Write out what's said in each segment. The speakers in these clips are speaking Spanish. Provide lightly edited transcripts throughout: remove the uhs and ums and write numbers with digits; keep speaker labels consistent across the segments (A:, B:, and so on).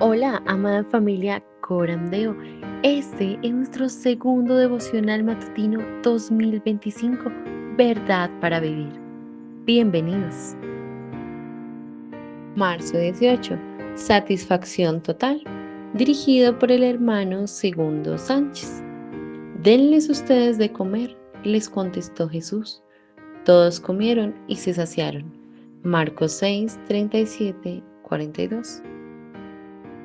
A: Hola, amada familia Corandeo. Este es nuestro segundo devocional matutino 2025, Verdad para Vivir. Bienvenidos. Marzo 18. Satisfacción total. Dirigido por el hermano Segundo Sánchez. Denles ustedes de comer, les contestó Jesús. Todos comieron y se saciaron. Marcos 6, 37, 42.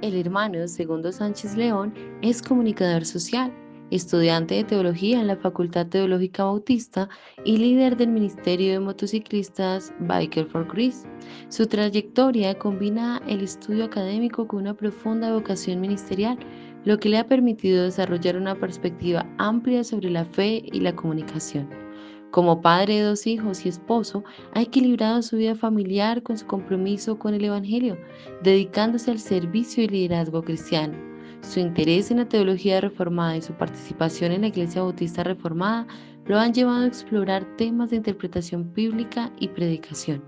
A: El hermano Segundo Sánchez León es comunicador social, estudiante de teología en la Facultad Teológica Bautista y líder del Ministerio de Motociclistas Biker for Christ. Su trayectoria combina el estudio académico con una profunda vocación ministerial, lo que le ha permitido desarrollar una perspectiva amplia sobre la fe y la comunicación. Como padre de 2 hijos y esposo, ha equilibrado su vida familiar con su compromiso con el Evangelio, dedicándose al servicio y liderazgo cristiano. Su interés en la teología reformada y su participación en la Iglesia Bautista Reformada lo han llevado a explorar temas de interpretación bíblica y predicación.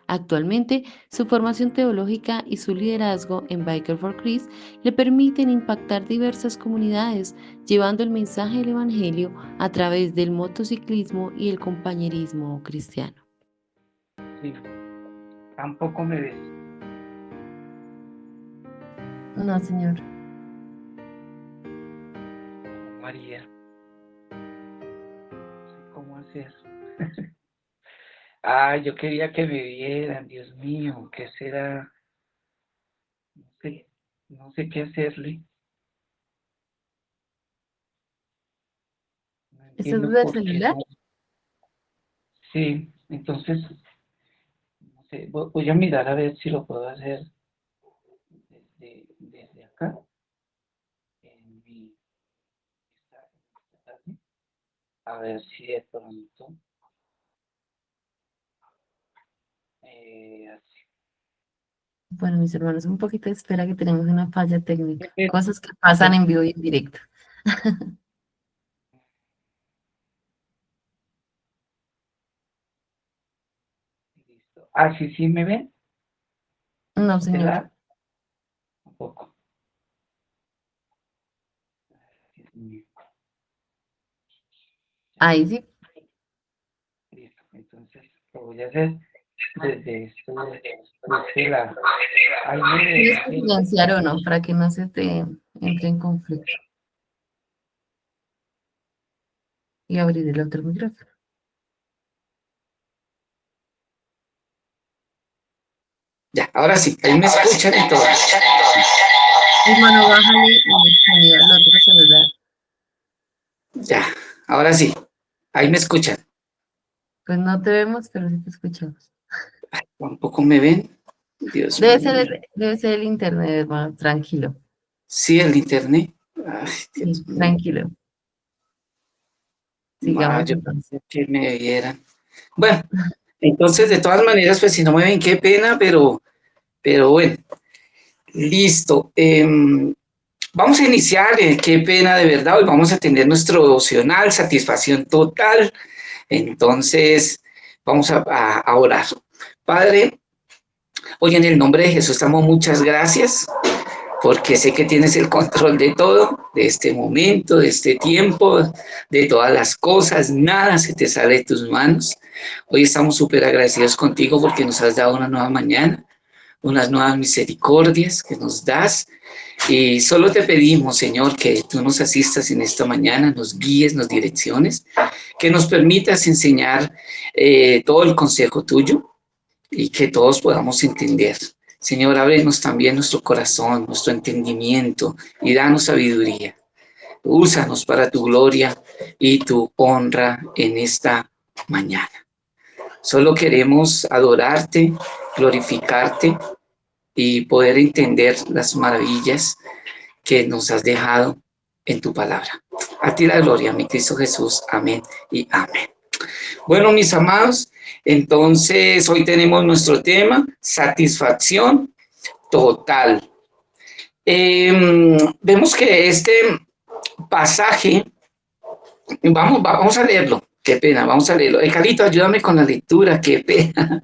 A: Actualmente, su formación teológica y su liderazgo en Biker for Christ le permiten impactar diversas comunidades, llevando el mensaje del Evangelio a través del motociclismo y el compañerismo cristiano.
B: Sí, tampoco me ves.
A: No, señor.
B: María, no sé cómo hacer. Yo quería que me vieran, Dios mío, ¿qué será? No sé qué hacerle. No
A: ¿Eso es
B: entiendo
A: del
B: por qué
A: celular?
B: no. Sí, entonces, no sé, voy a mirar a ver si lo puedo hacer desde acá, en esta tarde. A ver si de pronto, así.
A: Bueno, mis hermanos, un poquito de espera que tenemos una falla técnica. Cosas que pasan en vivo y en directo.
B: Listo. Sí me ven,
A: No, señor.
B: ¿verdad? Un poco. Dios mío.
A: Ahí sí.
B: Listo. Entonces, lo voy a hacer desde este lado. Ahí
A: Tienes que
B: me
A: silenciar o no para que no se te entre en conflicto. Y abrir el otro micrófono.
B: Ya, ahora sí, ahí me escuchan y todo.
A: Hermano, bájale el sonido al otro celular.
B: Ya, ahora sí, ahí me escuchan.
A: Pues no te vemos, pero sí te escuchamos.
B: Tampoco me ven. Dios mío.
A: Debe ser el internet, hermano. Tranquilo.
B: Sí, el internet. Ay,
A: Sí,
B: Dios mío.
A: tranquilo. Sigamos
B: Yo
A: entonces.
B: pensé que me vieran. Bueno, entonces, de todas maneras, pues si no me ven, qué pena, pero bueno, listo. Vamos a iniciar, qué pena de verdad, hoy vamos a tener nuestro devocional, satisfacción total. Entonces, vamos a orar. Padre, hoy en el nombre de Jesús damos muchas gracias porque sé que tienes el control de todo, de este momento, de este tiempo, de todas las cosas, nada se te sale de tus manos. Hoy estamos súper agradecidos contigo porque nos has dado una nueva mañana, unas nuevas misericordias que nos das. Y solo te pedimos, Señor, que tú nos asistas en esta mañana, nos guíes, nos direcciones, que nos permitas enseñar todo el consejo tuyo y que todos podamos entender. Señor, ábrenos también nuestro corazón, nuestro entendimiento y danos sabiduría. Úsanos para tu gloria y tu honra en esta mañana. Solo queremos adorarte, glorificarte y poder entender las maravillas que nos has dejado en tu palabra. A ti la gloria, mi Cristo Jesús. Amén y amén. Bueno, mis amados, entonces hoy tenemos nuestro tema, satisfacción total. Vemos que este pasaje, vamos a leerlo, qué pena, vamos a leerlo. Carlito, ayúdame con la lectura, qué pena.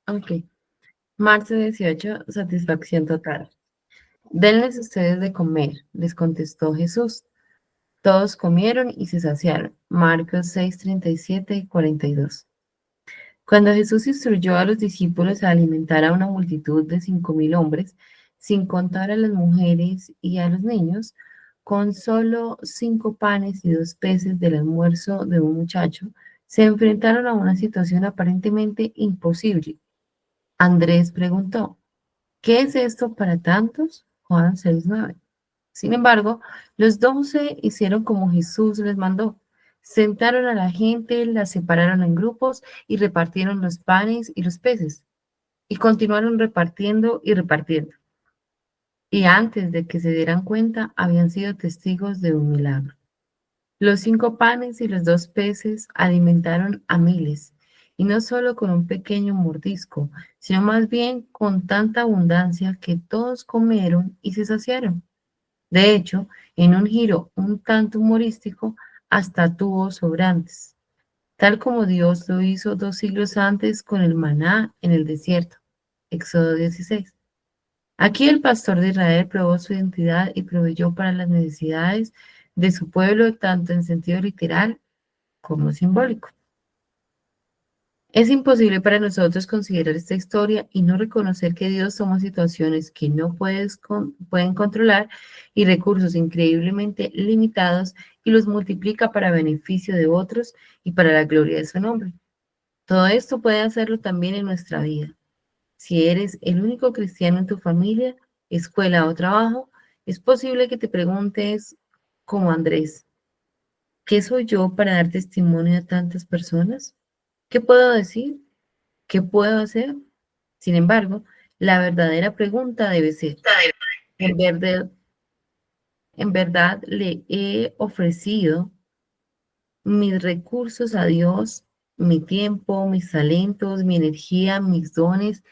A: Ok. Marzo 18, satisfacción total. Denles ustedes de comer, les contestó Jesús. Todos comieron y se saciaron. Marcos 6, 37 y 42. Cuando Jesús instruyó a los discípulos a alimentar a una multitud de 5.000 hombres, sin contar a las mujeres y a los niños, con solo 5 panes y 2 peces del almuerzo de un muchacho, se enfrentaron a una situación aparentemente imposible. Andrés preguntó, ¿qué es esto para tantos? Juan 6:9. Sin embargo, los 12 hicieron como Jesús les mandó. Sentaron a la gente, la separaron en grupos y repartieron los panes y los peces. Y continuaron repartiendo y repartiendo. Y antes de que se dieran cuenta, habían sido testigos de un milagro. Los 5 panes y los 2 peces alimentaron a miles, y no solo con un pequeño mordisco, sino más bien con tanta abundancia que todos comieron y se saciaron. De hecho, en un giro un tanto humorístico, hasta tuvo sobrantes, tal como Dios lo hizo 2 siglos antes con el maná en el desierto. Éxodo 16. Aquí el pastor de Israel probó su identidad y proveyó para las necesidades de su pueblo, tanto en sentido literal como simbólico. Es imposible para nosotros considerar esta historia y no reconocer que Dios toma situaciones que no pueden controlar y recursos increíblemente limitados y los multiplica para beneficio de otros y para la gloria de su nombre. Todo esto puede hacerlo también en nuestra vida. Si eres el único cristiano en tu familia, escuela o trabajo, es posible que te preguntes, como Andrés, ¿qué soy yo para dar testimonio a tantas personas? ¿Qué puedo decir? ¿Qué puedo hacer? Sin embargo, la verdadera pregunta debe ser, ¿en verdad, le he ofrecido mis recursos a Dios, mi tiempo, mis talentos, mi energía, mis dones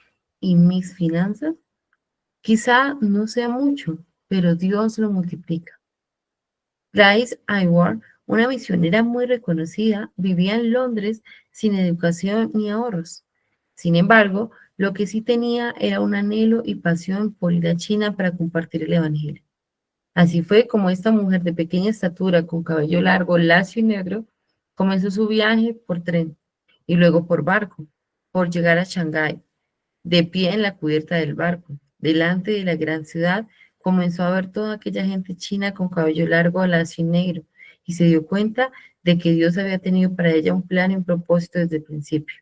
A: y mis finanzas? Quizá no sea mucho, pero Dios lo multiplica. Grace Aylward, una misionera muy reconocida, vivía en Londres sin educación ni ahorros. Sin embargo, lo que sí tenía era un anhelo y pasión por ir a China para compartir el Evangelio. Así fue como esta mujer de pequeña estatura, con cabello largo, lacio y negro, comenzó su viaje por tren y luego por barco, por llegar a Shanghái. De pie en la cubierta del barco, delante de la gran ciudad, comenzó a ver toda aquella gente china con cabello largo, lacio y negro, y se dio cuenta de que Dios había tenido para ella un plan y un propósito desde el principio.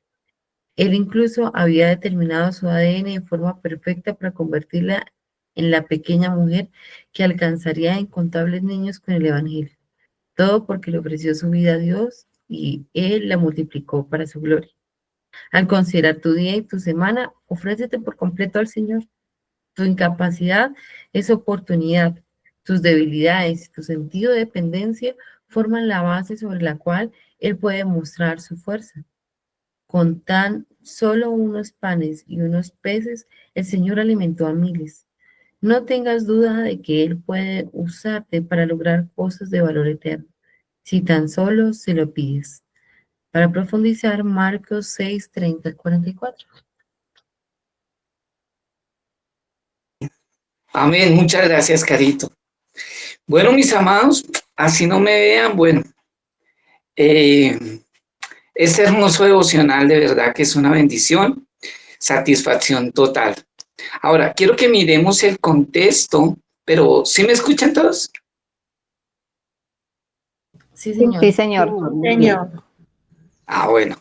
A: Él incluso había determinado su ADN de forma perfecta para convertirla en la pequeña mujer que alcanzaría a incontables niños con el Evangelio. Todo porque le ofreció su vida a Dios y Él la multiplicó para su gloria. Al considerar tu día y tu semana, ofrécete por completo al Señor. Tu incapacidad es oportunidad. Tus debilidades y tu sentido de dependencia forman la base sobre la cual Él puede mostrar su fuerza. Con tan solo unos panes y unos peces, el Señor alimentó a miles. No tengas duda de que Él puede usarte para lograr cosas de valor eterno, si tan solo se lo pides. Para profundizar, Marcos 6, 30 al 44.
B: Amén, muchas gracias, Carito. Bueno, mis amados, así no me vean, bueno, este hermoso devocional de verdad que es una bendición, satisfacción total. Ahora, quiero que miremos el contexto, pero ¿sí me escuchan todos?
A: Sí, señor.
C: Sí, señor. Muy bien.
B: Ah, bueno.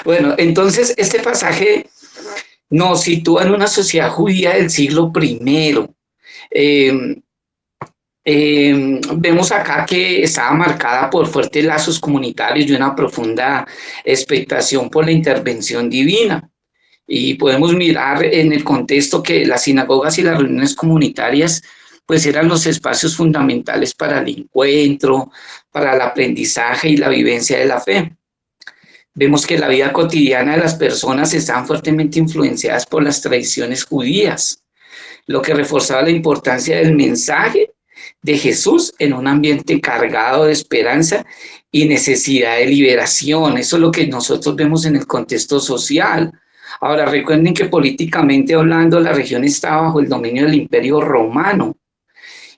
B: Bueno, entonces este pasaje nos sitúa en una sociedad judía del siglo I. Vemos acá que estaba marcada por fuertes lazos comunitarios y una profunda expectación por la intervención divina. Y podemos mirar en el contexto que las sinagogas y las reuniones comunitarias pues eran los espacios fundamentales para el encuentro, para el aprendizaje y la vivencia de la fe. Vemos que la vida cotidiana de las personas están fuertemente influenciadas por las tradiciones judías, lo que reforzaba la importancia del mensaje de Jesús en un ambiente cargado de esperanza y necesidad de liberación. Eso es lo que nosotros vemos en el contexto social. Ahora, recuerden que políticamente hablando, la región estaba bajo el dominio del Imperio Romano,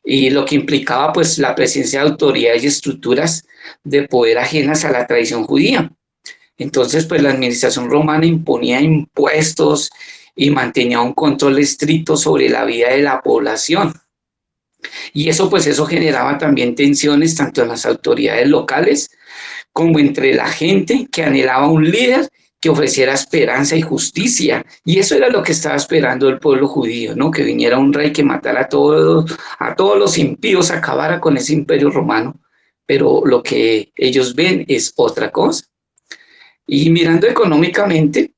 B: y lo que implicaba pues la presencia de autoridades y estructuras de poder ajenas a la tradición judía. Entonces, pues la administración romana imponía impuestos y mantenía un control estricto sobre la vida de la población. Y eso, pues eso generaba también tensiones tanto en las autoridades locales como entre la gente que anhelaba un líder que ofreciera esperanza y justicia. Y eso era lo que estaba esperando el pueblo judío, ¿no? Que viniera un rey que matara a todos los impíos, acabara con ese imperio romano. Pero lo que ellos ven es otra cosa. Y mirando económicamente,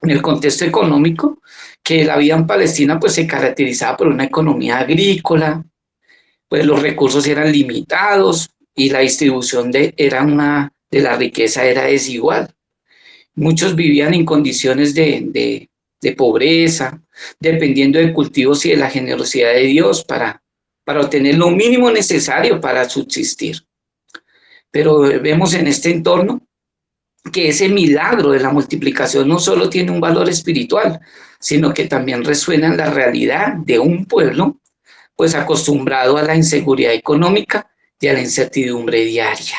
B: en el contexto económico, que la vida en Palestina pues se caracterizaba por una economía agrícola, pues los recursos eran limitados y la distribución de la riqueza era desigual. Muchos vivían en condiciones de pobreza, dependiendo de cultivos y de la generosidad de Dios para obtener lo mínimo necesario para subsistir. Pero vemos en este entorno que ese milagro de la multiplicación no solo tiene un valor espiritual, sino que también resuena en la realidad de un pueblo pues acostumbrado a la inseguridad económica y a la incertidumbre diaria.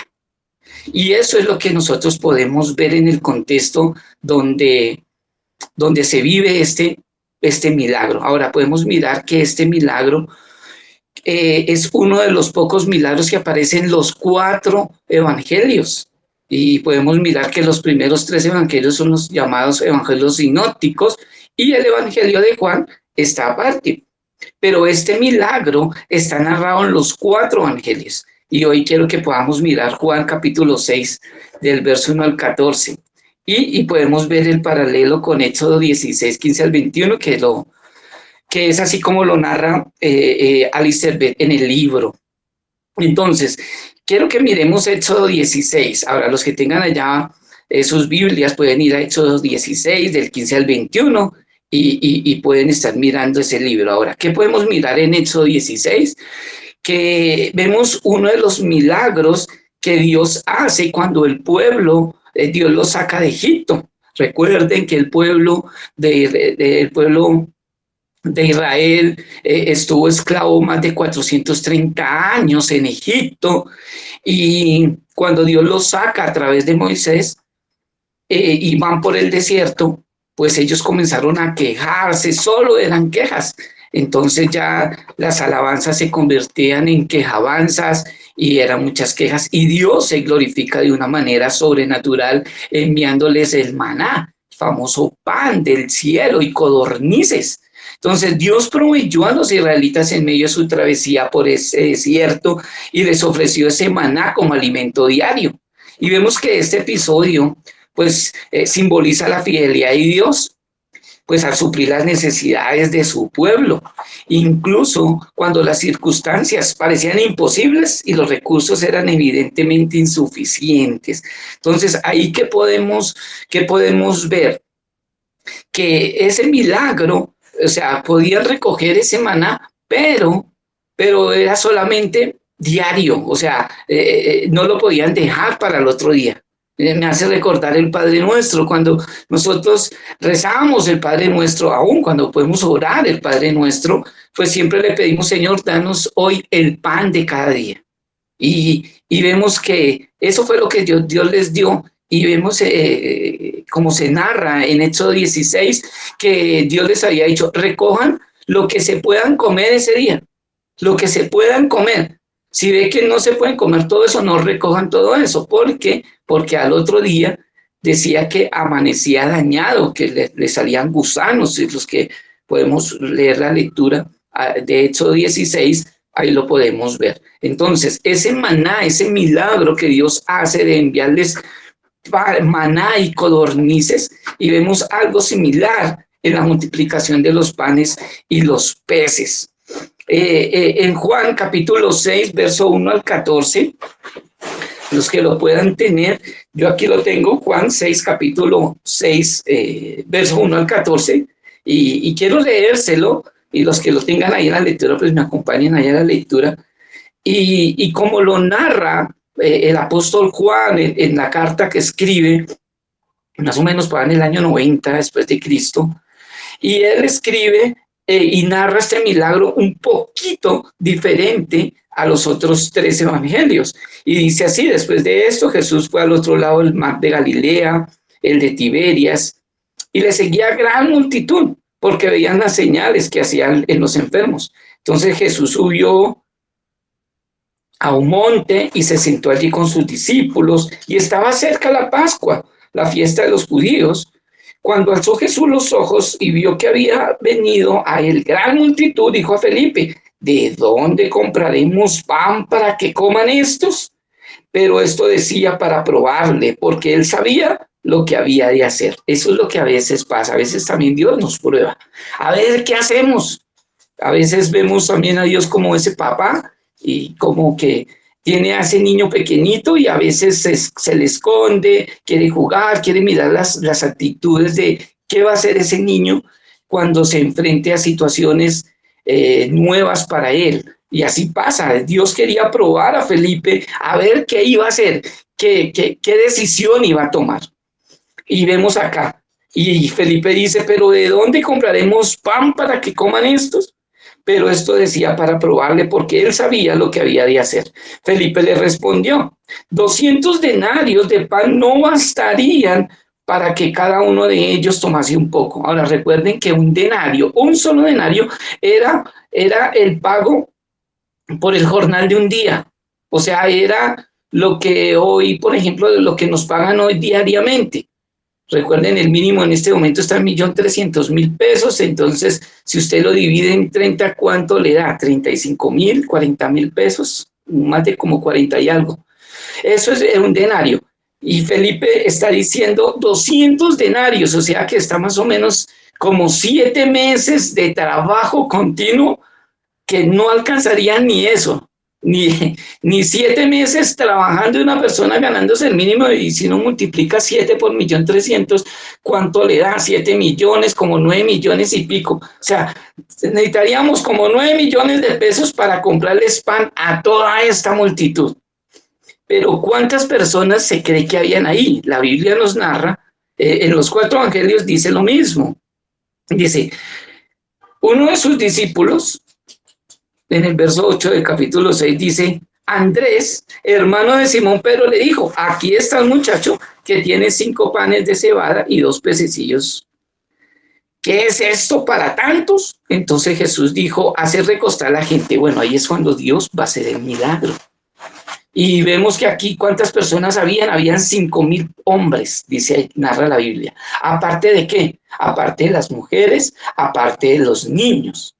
B: Y eso es lo que nosotros podemos ver en el contexto donde se vive este milagro. Ahora podemos mirar que este milagro es uno de los pocos milagros que aparecen en los 4 evangelios. Y podemos mirar que los primeros 3 evangelios son los llamados evangelios sinópticos y el evangelio de Juan está aparte. Pero este milagro está narrado en los 4 evangelios. Y hoy quiero que podamos mirar Juan capítulo 6, del verso 1 al 14. Y podemos ver el paralelo con Éxodo 16, 15 al 21, que es así como lo narra Alistair Begg en el libro. Entonces, quiero que miremos Éxodo 16. Ahora, los que tengan allá sus Biblias pueden ir a Éxodo 16, del 15 al 21, y pueden estar mirando ese libro. Ahora, ¿qué podemos mirar en Éxodo 16? Que vemos uno de los milagros que Dios hace cuando el pueblo, Dios lo saca de Egipto. Recuerden que el pueblo de Israel estuvo esclavo más de 430 años en Egipto, y cuando Dios los saca a través de Moisés y van por el desierto, pues ellos comenzaron a quejarse, solo eran quejas. Entonces ya las alabanzas se convertían en quejabanzas y eran muchas quejas, y Dios se glorifica de una manera sobrenatural enviándoles el maná, famoso pan del cielo, y codornices. Entonces Dios proveyó a los israelitas en medio de su travesía por ese desierto y les ofreció ese maná como alimento diario. Y vemos que este episodio pues simboliza la fidelidad de Dios, pues a suplir las necesidades de su pueblo, incluso cuando las circunstancias parecían imposibles y los recursos eran evidentemente insuficientes. Entonces, ahí que podemos ver que ese milagro, o sea, podían recoger ese maná, pero era solamente diario, o sea, no lo podían dejar para el otro día. Me hace recordar el Padre Nuestro, cuando nosotros rezamos el Padre Nuestro, aún cuando podemos orar el Padre Nuestro, pues siempre le pedimos: Señor, danos hoy el pan de cada día. Y vemos que eso fue lo que Dios les dio, y vemos como se narra en Éxodo 16, que Dios les había dicho: recojan lo que se puedan comer ese día, lo que se puedan comer. Si ve que no se pueden comer todo eso, no recojan todo eso. ¿Por qué? Porque al otro día decía que amanecía dañado, que le salían gusanos. Y los que podemos leer la lectura de Éxodo 16, ahí lo podemos ver. Entonces, ese maná, ese milagro que Dios hace de enviarles maná y codornices, y vemos algo similar en la multiplicación de los panes y los peces. En Juan capítulo 6, verso 1 al 14, los que lo puedan tener, yo aquí lo tengo, Juan 6, capítulo 6, verso 1 al 14, y quiero leérselo, y los que lo tengan ahí en la lectura, pues me acompañen ahí a la lectura, y como lo narra el apóstol Juan en la carta que escribe, más o menos para en el año 90 después de Cristo, y él escribe y narra este milagro un poquito diferente a los otros 3 evangelios. Y dice así: después de esto, Jesús fue al otro lado del mar de Galilea, el de Tiberias, y le seguía gran multitud, porque veían las señales que hacían en los enfermos. Entonces Jesús subió a un monte y se sentó allí con sus discípulos, y estaba cerca la Pascua, la fiesta de los judíos. Cuando alzó Jesús los ojos y vio que había venido a él gran multitud, dijo a Felipe: ¿de dónde compraremos pan para que coman estos? Pero esto decía para probarle, porque él sabía lo que había de hacer. Eso es lo que a veces pasa. A veces también Dios nos prueba. A ver qué hacemos. A veces vemos también a Dios como ese papá y como que tiene a ese niño pequeñito y a veces se le esconde, quiere jugar, quiere mirar las actitudes de qué va a hacer ese niño cuando se enfrente a situaciones nuevas para él. Y así pasa. Dios quería probar a Felipe a ver qué iba a hacer, qué decisión iba a tomar. Y vemos acá, y Felipe dice: ¿pero de dónde compraremos pan para que coman estos? Pero esto decía para probarle, porque él sabía lo que había de hacer. Felipe le respondió: 200 denarios de pan no bastarían para que cada uno de ellos tomase un poco. Ahora recuerden que un denario, un solo denario, era el pago por el jornal de un día. O sea, era lo que hoy, por ejemplo, lo que nos pagan hoy diariamente. Recuerden, el mínimo en este momento está en 1.300.000 pesos, entonces si usted lo divide en 30, ¿cuánto le da? 35.000, 40.000 pesos, más de como 40 y algo. Eso es un denario. Y Felipe está diciendo 200 denarios, o sea que está más o menos como 7 meses de trabajo continuo que no alcanzaría ni eso. Ni 7 meses trabajando de una persona ganándose el mínimo, y si no multiplica 7 por 1.300.000, ¿cuánto le da? 7 millones, como 9 millones y pico. O sea, necesitaríamos como 9 millones de pesos para comprarles pan a toda esta multitud. Pero ¿cuántas personas se cree que habían ahí? La Biblia nos narra, en los 4 evangelios dice lo mismo. Dice, uno de sus discípulos, en el verso 8 del capítulo 6 dice: Andrés, hermano de Simón Pedro, le dijo: aquí está un muchacho que tiene 5 panes de cebada y 2 pececillos. ¿Qué es esto para tantos? Entonces Jesús dijo: hace recostar a la gente. Bueno, ahí es cuando Dios va a hacer el milagro. Y vemos que aquí, ¿cuántas personas habían? Habían 5.000 hombres, dice, narra la Biblia. ¿Aparte de qué? Aparte de las mujeres, aparte de los niños.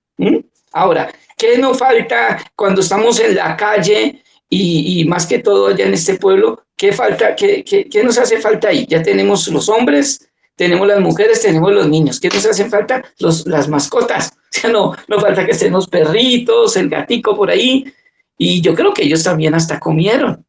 B: Ahora, ¿qué nos falta cuando estamos en la calle y más que todo allá en este pueblo? ¿Qué falta? ¿Qué nos hace falta ahí? Ya tenemos los hombres, tenemos las mujeres, tenemos los niños. ¿Qué nos hacen falta? Las mascotas. O sea, no falta que estén los perritos, el gatico por ahí. Y yo creo que ellos también hasta comieron.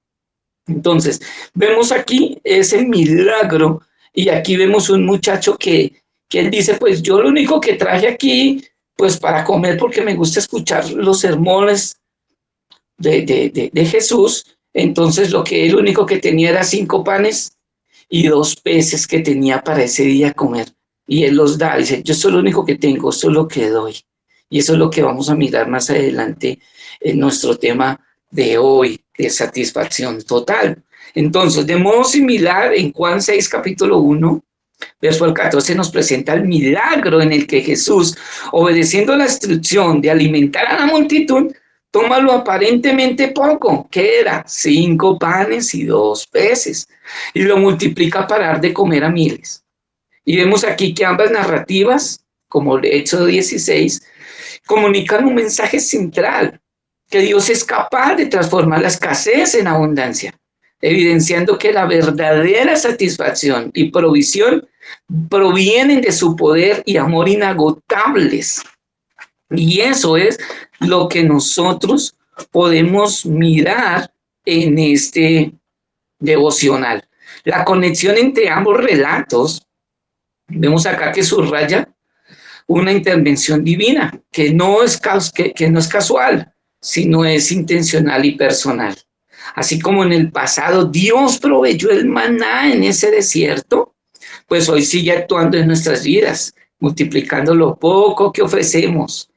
B: Entonces, vemos aquí ese milagro y aquí vemos un muchacho que él dice: pues yo lo único que traje aquí, pues para comer, porque me gusta escuchar los sermones de Jesús. Entonces lo único que tenía era 5 panes y 2 peces que tenía para ese día comer. Y él los da, dice: yo esto es lo único que tengo, esto es lo que doy. Y eso es lo que vamos a mirar más adelante en nuestro tema de hoy, de satisfacción total. Entonces, de modo similar, en Juan 6, capítulo 1, verso 14, nos presenta el milagro en el que Jesús, obedeciendo la instrucción de alimentar a la multitud, toma lo aparentemente poco, que era 5 panes y 2 peces, y lo multiplica para dar de comer a miles. Y vemos aquí que ambas narrativas, como Éxodo 16, comunican un mensaje central, que Dios es capaz de transformar la escasez en abundancia, evidenciando que la verdadera satisfacción y provisión provienen de su poder y amor inagotables. Y eso es lo que nosotros podemos mirar en este devocional. La conexión entre ambos relatos, vemos acá que subraya una intervención divina, que no es casual, sino es intencional y personal. Así como en el pasado Dios proveyó el maná en ese desierto, pues hoy sigue actuando en nuestras vidas, multiplicando lo poco que ofrecemos.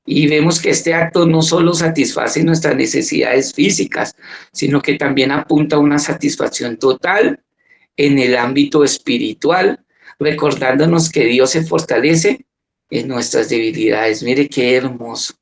B: Y vemos que este acto no solo satisface nuestras necesidades físicas, sino que también apunta a una satisfacción total en el ámbito espiritual, recordándonos que Dios se fortalece en nuestras debilidades. Mire qué hermoso.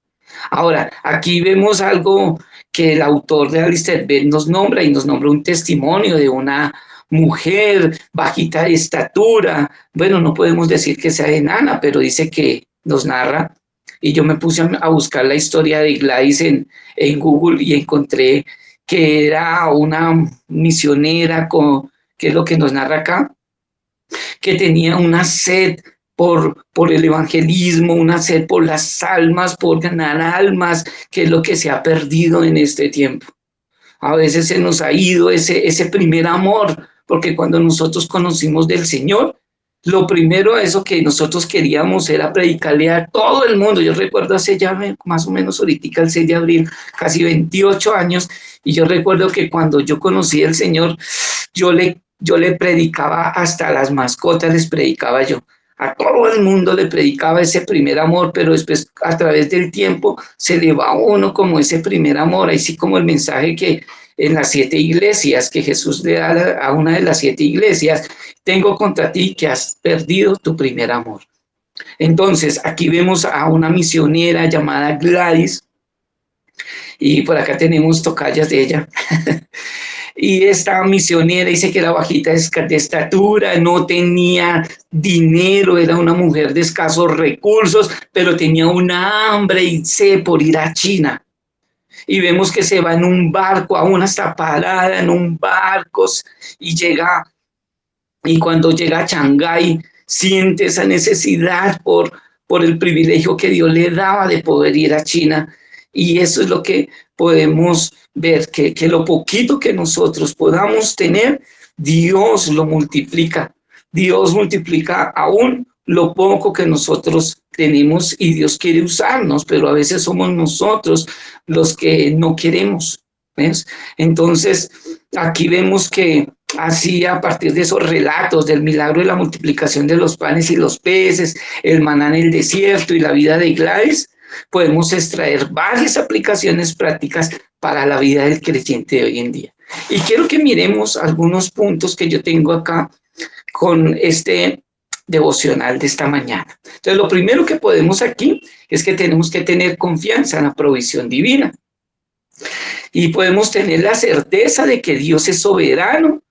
B: Ahora, aquí vemos algo que el autor de Alistair Begg nos nombra, y nos nombra un testimonio de una mujer bajita de estatura. Bueno, no podemos decir que sea enana, pero dice que nos narra. Y yo me puse a buscar la historia de Gladys en Google y encontré que era una misionera, que es lo que nos narra acá, que tenía una sed por el evangelismo, una sed por las almas, por ganar almas, que es lo que se ha perdido en este tiempo. A veces se nos ha ido ese primer amor, porque cuando nosotros conocimos del Señor, lo primero eso que nosotros queríamos era predicarle a todo el mundo. Yo recuerdo hace ya más o menos ahorita el 6 de abril, casi 28 años, y yo recuerdo que cuando yo conocí al Señor, yo le predicaba hasta a las mascotas, les predicaba yo. A todo el mundo le predicaba ese primer amor, pero después a través del tiempo se le va a uno como ese primer amor, así como el mensaje que en las 7 iglesias que Jesús le da a una de las 7 iglesias: tengo contra ti que has perdido tu primer amor. Entonces aquí vemos a una misionera llamada Gladys, y por acá tenemos tocallas de ella. Y esta misionera dice que era bajita de estatura, no tenía dinero, era una mujer de escasos recursos, pero tenía una hambre y sed por ir a China. Y vemos que se va en un barco, aún está parada en un barco, y llega, y cuando llega a Shanghái, siente esa necesidad por el privilegio que Dios le daba de poder ir a China. Y eso es lo que podemos ver, que lo poquito que nosotros podamos tener, Dios lo multiplica. Dios multiplica aún lo poco que nosotros tenemos, y Dios quiere usarnos, pero a veces somos nosotros los que no queremos. ¿Ves? Entonces, aquí vemos que así, a partir de esos relatos del milagro de la multiplicación de los panes y los peces, el maná en el desierto y la vida de Gladys, podemos extraer varias aplicaciones prácticas para la vida del creyente de hoy en día. Y quiero que miremos algunos puntos que yo tengo acá con este devocional de esta mañana. Entonces, lo primero que podemos aquí es que tenemos que tener confianza en la provisión divina. Y podemos tener la certeza de que Dios es soberano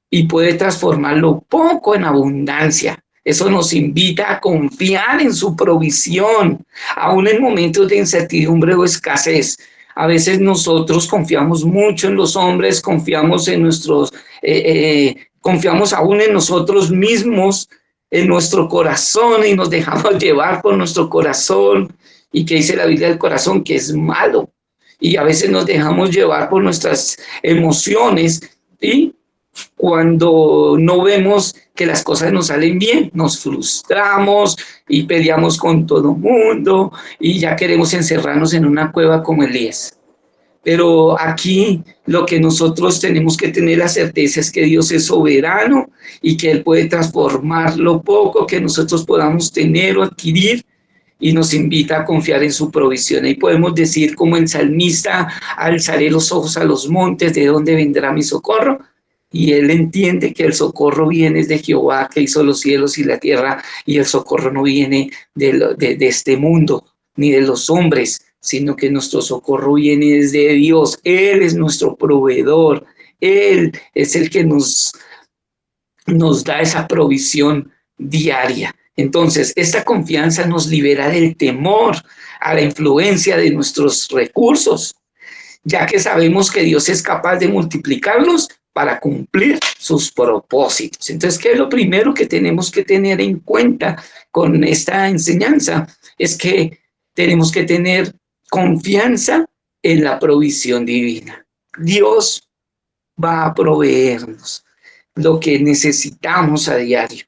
B: y puede transformar lo poco en abundancia. Eso nos invita a confiar en su provisión, aún en momentos de incertidumbre o escasez. A veces nosotros confiamos mucho en los hombres, confiamos en confiamos aún en nosotros mismos, en nuestro corazón, y nos dejamos llevar por nuestro corazón. ¿Y qué dice la Biblia del corazón? Que es malo. Y a veces nos dejamos llevar por nuestras emociones, y cuando no vemos que las cosas nos salen bien, nos frustramos y peleamos con todo el mundo y ya queremos encerrarnos en una cueva como Elías. Pero aquí lo que nosotros tenemos que tener la certeza es que Dios es soberano y que Él puede transformar lo poco que nosotros podamos tener o adquirir, y nos invita a confiar en su provisión. Ahí podemos decir como el salmista: alzaré los ojos a los montes, ¿de dónde vendrá mi socorro? Y él entiende que el socorro viene de Jehová, que hizo los cielos y la tierra, y el socorro no viene de este mundo, ni de los hombres, sino que nuestro socorro viene desde Dios. Él es nuestro proveedor, Él es el que nos da esa provisión diaria. Entonces, esta confianza nos libera del temor a la influencia de nuestros recursos, ya que sabemos que Dios es capaz de multiplicarlos para cumplir sus propósitos. Entonces, ¿qué es lo primero que tenemos que tener en cuenta con esta enseñanza? Es que tenemos que tener confianza en la provisión divina. Dios va a proveernos lo que necesitamos a diario.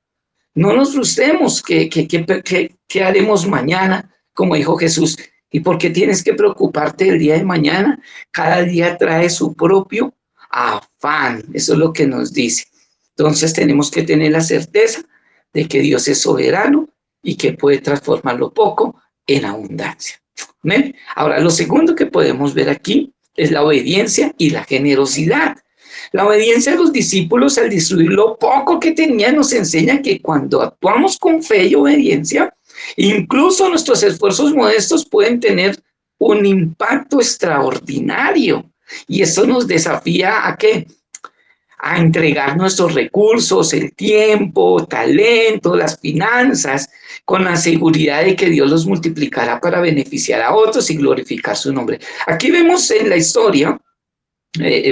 B: No nos frustremos, ¿qué haremos mañana? Como dijo Jesús, ¿y por qué tienes que preocuparte del día de mañana? Cada día trae su propio afán. Eso es lo que nos dice. Entonces tenemos que tener la certeza de que Dios es soberano y que puede transformar lo poco en abundancia. ¿Ven? Ahora, lo segundo que podemos ver aquí es la obediencia y la generosidad. La obediencia de los discípulos al distribuir lo poco que tenían nos enseña que cuando actuamos con fe y obediencia, incluso nuestros esfuerzos modestos pueden tener un impacto extraordinario. Y eso nos desafía ¿a qué? A entregar nuestros recursos, el tiempo, talento, las finanzas, con la seguridad de que Dios los multiplicará para beneficiar a otros y glorificar su nombre. Aquí vemos en la historia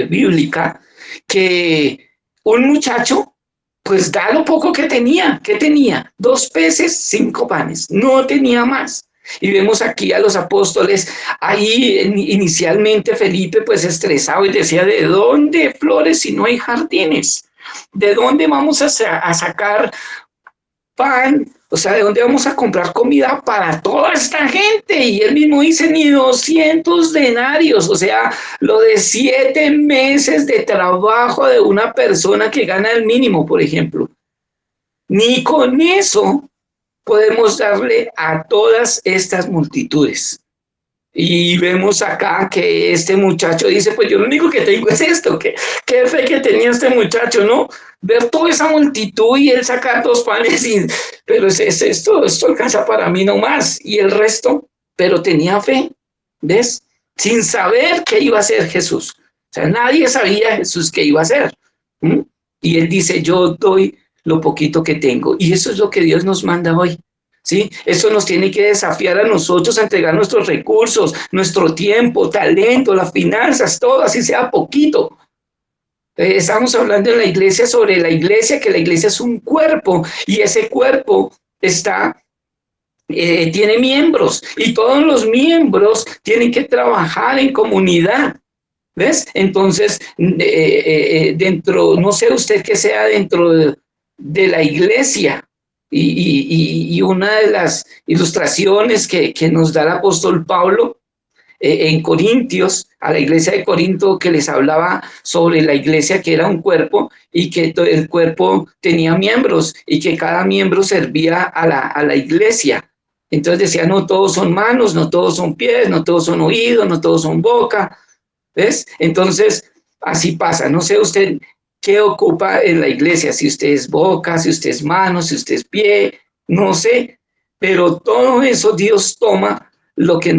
B: bíblica que un muchacho pues da lo poco que tenía. ¿Qué tenía? 2 peces, 5 panes. No tenía más. Y vemos aquí a los apóstoles, ahí inicialmente Felipe pues estresado y decía, ¿de dónde flores si no hay jardines? ¿De dónde vamos a sacar pan? O sea, ¿de dónde vamos a comprar comida para toda esta gente? Y él mismo dice, ni 200 denarios, o sea, lo de 7 meses de trabajo de una persona que gana el mínimo, por ejemplo. Ni con eso podemos darle a todas estas multitudes. Y vemos acá que este muchacho dice, pues yo lo único que tengo es esto. ¿Qué fe que tenía este muchacho, no? Ver toda esa multitud y él sacar 2 panes, pero esto alcanza para mí nomás. Y el resto, pero tenía fe, ¿ves? Sin saber qué iba a hacer Jesús. O sea, nadie sabía Jesús qué iba a hacer. Y él dice, yo doy lo poquito que tengo. Y eso es lo que Dios nos manda hoy. ¿Sí? Eso nos tiene que desafiar a nosotros a entregar nuestros recursos, nuestro tiempo, talento, las finanzas, todo, así sea poquito. Estamos hablando en la iglesia sobre la iglesia, que la iglesia es un cuerpo y ese cuerpo tiene miembros y todos los miembros tienen que trabajar en comunidad. ¿Ves? Entonces, dentro, no sé usted que sea dentro de la iglesia, y una de las ilustraciones que nos da el apóstol Pablo en Corintios, a la iglesia de Corinto, que les hablaba sobre la iglesia que era un cuerpo y que el cuerpo tenía miembros y que cada miembro servía a la iglesia. Entonces decía, no todos son manos, no todos son pies, no todos son oídos, no todos son boca. ¿Ves? Entonces, así pasa. No sé usted qué ocupa en la iglesia, si usted es boca, si usted es mano, si usted es pie, no sé. Pero todo eso Dios toma lo que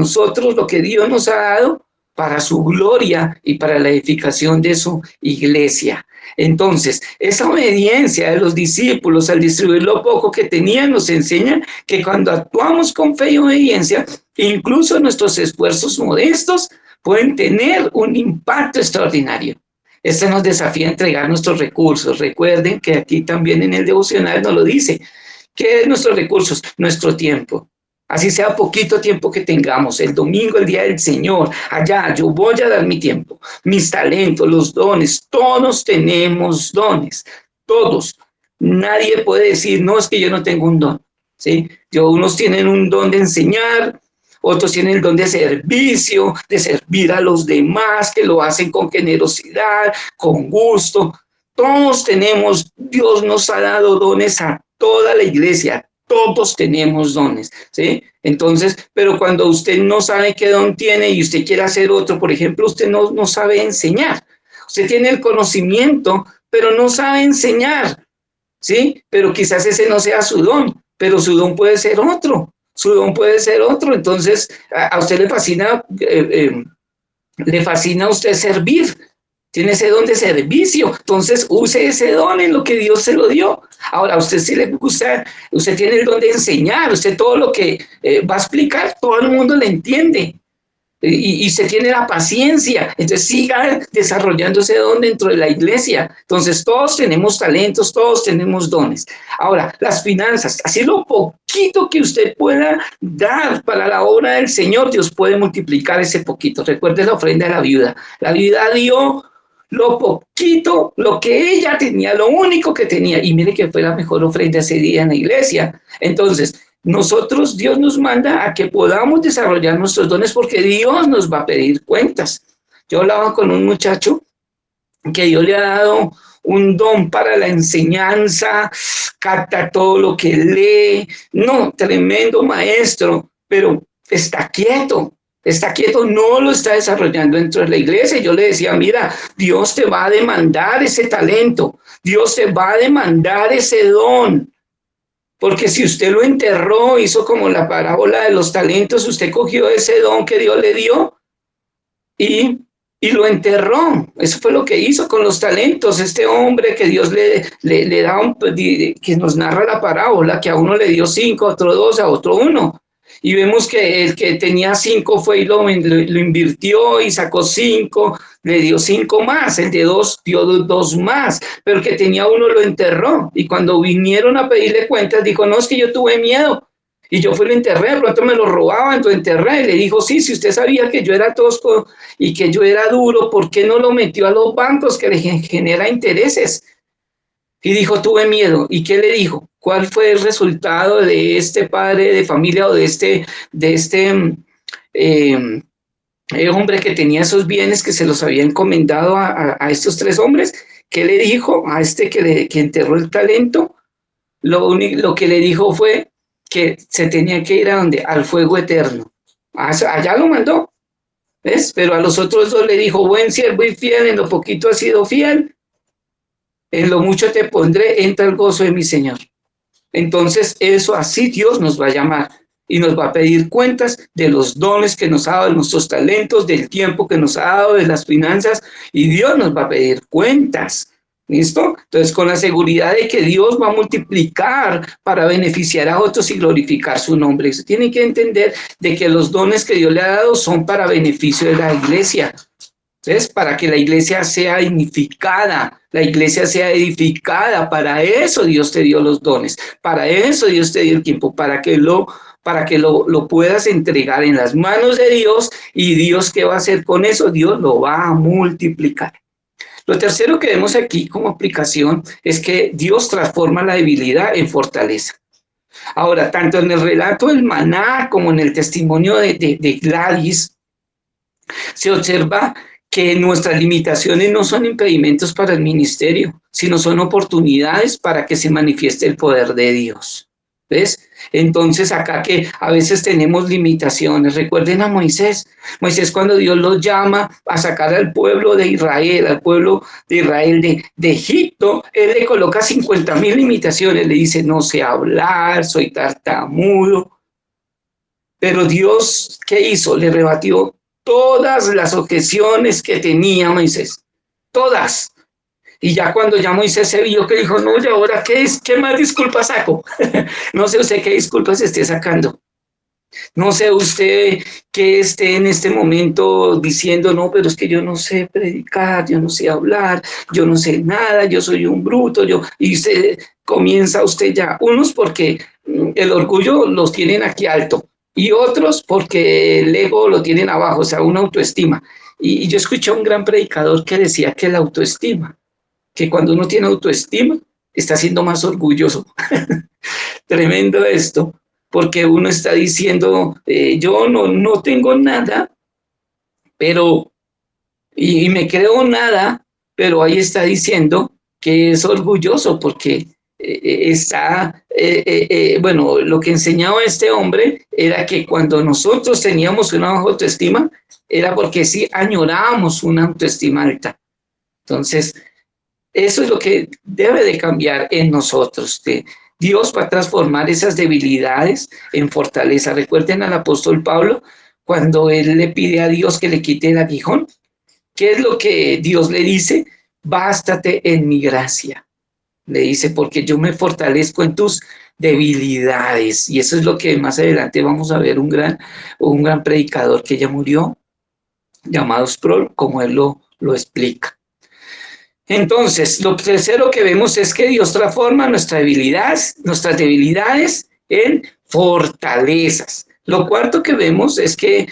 B: Dios nos ha dado para su gloria y para la edificación de su iglesia. Entonces, esa obediencia de los discípulos al distribuir lo poco que tenían nos enseña que cuando actuamos con fe y obediencia, incluso nuestros esfuerzos modestos pueden tener un impacto extraordinario. Esto nos desafía a entregar nuestros recursos. Recuerden que aquí también en el devocional nos lo dice. ¿Qué es nuestros recursos? Nuestro tiempo. Así sea poquito tiempo que tengamos, el domingo, el día del Señor, allá yo voy a dar mi tiempo, mis talentos, los dones, todos tenemos dones, todos. Nadie puede decir, no, es que yo no tengo un don, ¿sí? Unos tienen un don de enseñar, otros tienen el don de servicio, de servir a los demás, que lo hacen con generosidad, con gusto. Todos tenemos, Dios nos ha dado dones a toda la iglesia, todos tenemos dones, ¿sí? Entonces, pero cuando usted no sabe qué don tiene y usted quiere hacer otro, por ejemplo, usted no sabe enseñar. Usted tiene el conocimiento, pero no sabe enseñar, ¿sí? Pero quizás ese no sea su don, pero su don puede ser otro. Su don puede ser otro. Entonces, a usted le fascina a usted servir. Tiene ese don de servicio, entonces use ese don en lo que Dios se lo dio. Ahora, a usted sí le gusta, usted tiene el don de enseñar, usted todo lo que va a explicar, todo el mundo le entiende. Y se tiene la paciencia, entonces siga desarrollando ese don dentro de la iglesia. Entonces todos tenemos talentos, todos tenemos dones. Ahora, las finanzas, así lo poquito que usted pueda dar para la obra del Señor, Dios puede multiplicar ese poquito. Recuerde la ofrenda de la viuda. La viuda dio lo poquito, lo que ella tenía, lo único que tenía, y mire que fue la mejor ofrenda ese día en la iglesia. Entonces, Dios nos manda a que podamos desarrollar nuestros dones porque Dios nos va a pedir cuentas. Yo hablaba con un muchacho que Dios le ha dado un don para la enseñanza, capta todo lo que lee, no, tremendo maestro, pero está quieto, no lo está desarrollando dentro de la iglesia. Yo le decía, mira, Dios te va a demandar ese talento, Dios te va a demandar ese don, porque si usted lo enterró, hizo como la parábola de los talentos, usted cogió ese don que Dios le dio y lo enterró. Eso fue lo que hizo con los talentos. Este hombre que Dios le da, que nos narra la parábola, que a uno le dio 5, a otro 2, a otro 1. Y vemos que el que tenía 5 fue y lo invirtió y sacó 5, le dio 5 más, el de 2 dio 2 más, pero el que tenía 1 lo enterró. Y cuando vinieron a pedirle cuentas, dijo, no, es que yo tuve miedo. Y yo fui y lo enterré, de pronto me lo robaban, lo enterré. Y le dijo, sí, si usted sabía que yo era tosco y que yo era duro, ¿por qué no lo metió a los bancos que le genera intereses? Y dijo, tuve miedo. ¿Y qué le dijo? ¿Cuál fue el resultado de este padre de familia o de este hombre que tenía esos bienes que se los había encomendado a estos 3 hombres? ¿Qué le dijo a este que enterró el talento? Lo que le dijo fue que se tenía que ir a donde, al fuego eterno. Allá lo mandó, ¿ves? Pero a los otros 2 le dijo, buen siervo y fiel, en lo poquito has sido fiel, en lo mucho te pondré, entra el gozo de mi Señor. Entonces, eso así Dios nos va a llamar y nos va a pedir cuentas de los dones que nos ha dado, de nuestros talentos, del tiempo que nos ha dado, de las finanzas, y Dios nos va a pedir cuentas. ¿Listo? Entonces, con la seguridad de que Dios va a multiplicar para beneficiar a otros y glorificar su nombre. Eso tienen que entender de que los dones que Dios le ha dado son para beneficio de la iglesia. Entonces, para que la iglesia sea dignificada, la iglesia sea edificada, para eso Dios te dio los dones, para eso Dios te dio el tiempo, para que lo puedas entregar en las manos de Dios, y Dios, ¿qué va a hacer con eso? Dios lo va a multiplicar. Lo tercero que vemos aquí como aplicación es que Dios transforma la debilidad en fortaleza. Ahora, tanto en el relato del maná como en el testimonio de Gladys, se observa que nuestras limitaciones no son impedimentos para el ministerio, sino son oportunidades para que se manifieste el poder de Dios. ¿Ves? Entonces acá que a veces tenemos limitaciones, recuerden a Moisés cuando Dios lo llama a sacar al pueblo de Israel, de Egipto, él le coloca 50,000 limitaciones, le dice, no sé hablar, soy tartamudo, pero Dios, ¿qué hizo? Le rebatió todas las objeciones que tenía Moisés, todas. Y ya cuando ya Moisés se vio, que dijo, no, ¿y ahora qué es? ¿Qué más disculpas saco? No sé usted qué disculpas esté sacando. No sé usted qué esté en este momento diciendo, no, pero es que yo no sé predicar, yo no sé hablar, yo no sé nada, yo soy un bruto, y usted comienza ya, unos porque el orgullo los tienen aquí alto, y otros porque el ego lo tienen abajo, o sea, una autoestima. Y yo escuché a un gran predicador que decía que la autoestima, que cuando uno tiene autoestima, está siendo más orgulloso. Tremendo esto, porque uno está diciendo, yo no tengo nada, pero, y me creo nada, pero ahí está diciendo que es orgulloso, porque bueno, lo que enseñaba este hombre era que cuando nosotros teníamos una baja autoestima, era porque sí añorábamos una autoestima alta. Entonces, eso es lo que debe de cambiar en nosotros. Dios va a transformar esas debilidades en fortaleza. Recuerden al apóstol Pablo, cuando él le pide a Dios que le quite el aguijón, ¿qué es lo que Dios le dice? Bástate en mi gracia. Le dice, porque yo me fortalezco en tus debilidades. Y eso es lo que más adelante vamos a ver un gran predicador que ya murió, llamado Sproul, como él lo explica. Entonces, lo tercero que vemos es que Dios transforma nuestras debilidades en fortalezas. Lo cuarto que vemos es que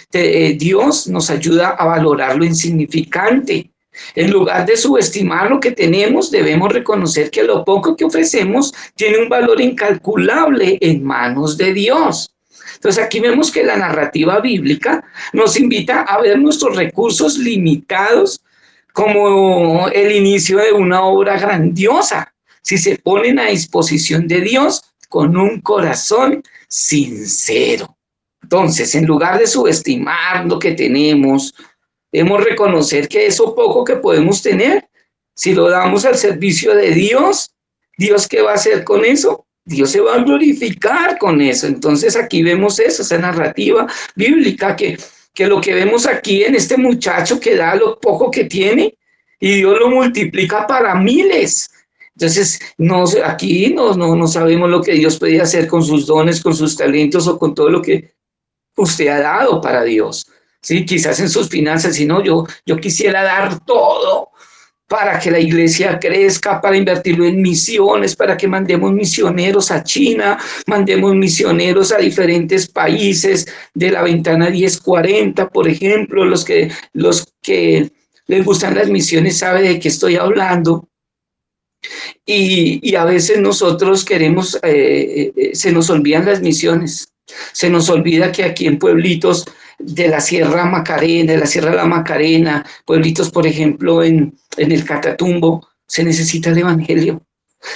B: Dios nos ayuda a valorar lo insignificante. En lugar de subestimar lo que tenemos, debemos reconocer que lo poco que ofrecemos tiene un valor incalculable en manos de Dios. Entonces aquí vemos que la narrativa bíblica nos invita a ver nuestros recursos limitados como el inicio de una obra grandiosa, si se ponen a disposición de Dios con un corazón sincero. Entonces, en lugar de subestimar lo que tenemos, debemos reconocer que eso poco que podemos tener, si lo damos al servicio de Dios, ¿Dios qué va a hacer con eso? Dios se va a glorificar con eso. Entonces aquí vemos eso, esa narrativa bíblica, que lo que vemos aquí en este muchacho que da lo poco que tiene y Dios lo multiplica para miles. Entonces, aquí no sabemos lo que Dios puede hacer con sus dones, con sus talentos o con todo lo que usted ha dado para Dios. Sí, quizás en sus finanzas, si no, yo quisiera dar todo para que la iglesia crezca, para invertirlo en misiones, para que mandemos misioneros a China, mandemos misioneros a diferentes países de la ventana 1040, por ejemplo, los que les gustan las misiones saben de qué estoy hablando. Y a veces nosotros queremos, se nos olvidan las misiones, se nos olvida que aquí en pueblitos de la Sierra Macarena, de la Sierra de la Macarena, pueblitos, por ejemplo, en el Catatumbo, se necesita el evangelio.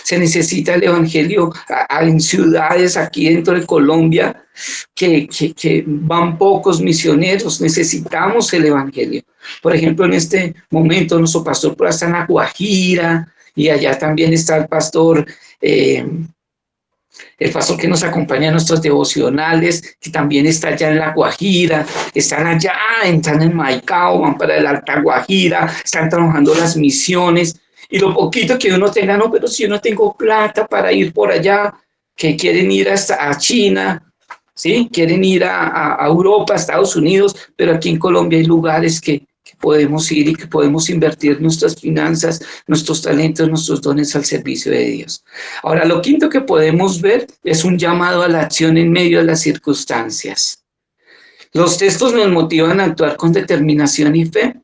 B: Se necesita el evangelio en ciudades aquí dentro de Colombia que van pocos misioneros. Necesitamos el evangelio. Por ejemplo, en este momento nuestro pastor por está en La Guajira y allá también está el pastor que nos acompaña en nuestros devocionales, que también está allá en La Guajira, están allá, entran en Maicao, van para el Alta Guajira, están trabajando las misiones, y lo poquito que uno tenga, no, pero si yo no tengo plata para ir por allá, que quieren ir a China, ¿sí? Quieren ir a Europa, a Estados Unidos, pero aquí en Colombia hay lugares que podemos ir y que podemos invertir nuestras finanzas, nuestros talentos, nuestros dones al servicio de Dios. Ahora, lo quinto que podemos ver es un llamado a la acción en medio de las circunstancias. Los textos nos motivan a actuar con determinación y fe.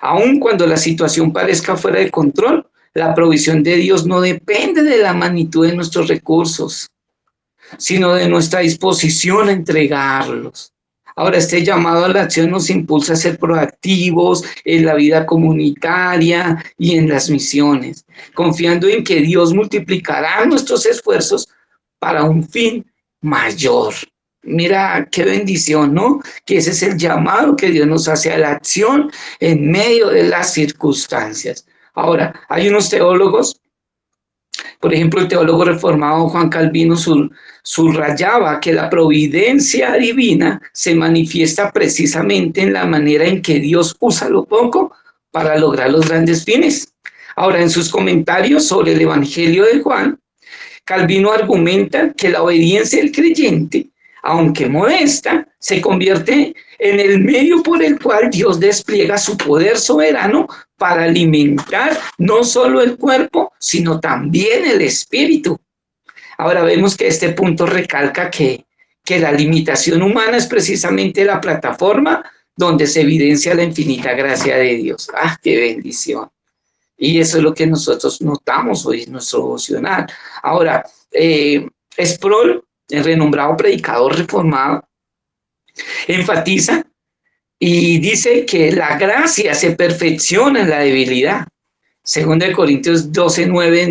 B: Aun cuando la situación parezca fuera de control, la provisión de Dios no depende de la magnitud de nuestros recursos, sino de nuestra disposición a entregarlos. Ahora, este llamado a la acción nos impulsa a ser proactivos en la vida comunitaria y en las misiones, confiando en que Dios multiplicará nuestros esfuerzos para un fin mayor. Mira qué bendición, ¿no? Que ese es el llamado que Dios nos hace a la acción en medio de las circunstancias. Ahora, hay unos teólogos, por ejemplo, el teólogo reformado Juan Calvino subrayaba que la providencia divina se manifiesta precisamente en la manera en que Dios usa lo poco para lograr los grandes fines. Ahora, en sus comentarios sobre el Evangelio de Juan, Calvino argumenta que la obediencia del creyente, aunque modesta, se convierte en el medio por el cual Dios despliega su poder soberano para alimentar no solo el cuerpo, sino también el espíritu. Ahora vemos que este punto recalca que la limitación humana es precisamente la plataforma donde se evidencia la infinita gracia de Dios. ¡Ah, qué bendición! Y eso es lo que nosotros notamos hoy en nuestro devocional. Ahora, Sproul, el renombrado predicador reformado, enfatiza y dice que la gracia se perfecciona en la debilidad. Según de Corintios 12:9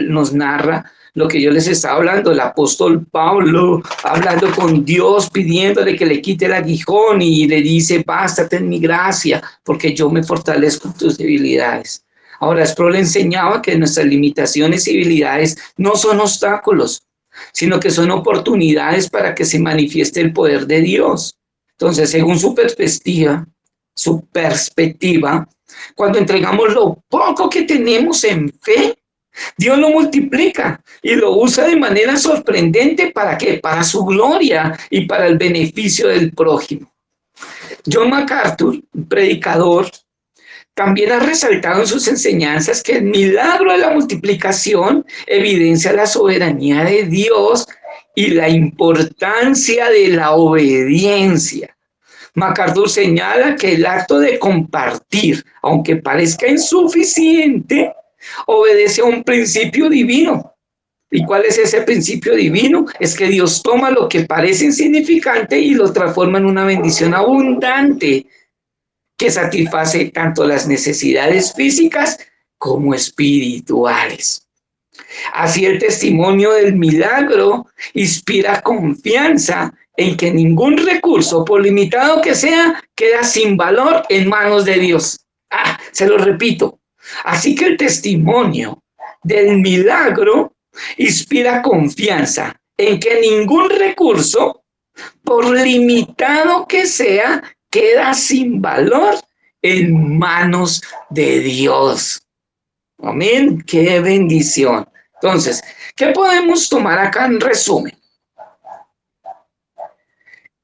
B: nos narra lo que yo les estaba hablando, el apóstol Pablo hablando con Dios, pidiéndole que le quite el aguijón y le dice, bástate en mi gracia, porque yo me fortalezco en tus debilidades. Ahora, Sproul enseñaba que nuestras limitaciones y debilidades no son obstáculos, sino que son oportunidades para que se manifieste el poder de Dios. Entonces, según su perspectiva, cuando entregamos lo poco que tenemos en fe, Dios lo multiplica y lo usa de manera sorprendente. ¿Para qué? Para su gloria y para el beneficio del prójimo. John MacArthur, predicador, también ha resaltado en sus enseñanzas que el milagro de la multiplicación evidencia la soberanía de Dios y la importancia de la obediencia. MacArthur señala que el acto de compartir, aunque parezca insuficiente, obedece a un principio divino. ¿Y cuál es ese principio divino? Es que Dios toma lo que parece insignificante y lo transforma en una bendición abundante. que satisface tanto las necesidades físicas como espirituales. Así el testimonio del milagro inspira confianza en que ningún recurso, por limitado que sea, queda sin valor en manos de Dios. Se lo repito. Así que el testimonio del milagro inspira confianza en que ningún recurso, por limitado que sea, queda sin valor en manos de Dios. Amén. Qué bendición. Entonces, ¿qué podemos tomar acá en resumen?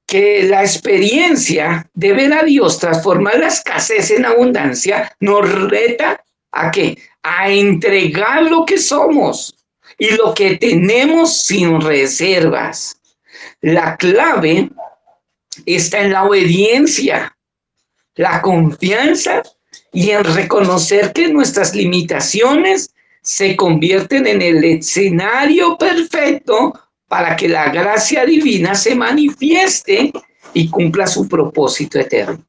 B: Que la experiencia de ver a Dios transformar la escasez en abundancia nos reta ¿a qué? A entregar lo que somos y lo que tenemos sin reservas. La clave está en la obediencia, la confianza y en reconocer que nuestras limitaciones se convierten en el escenario perfecto para que la gracia divina se manifieste y cumpla su propósito eterno.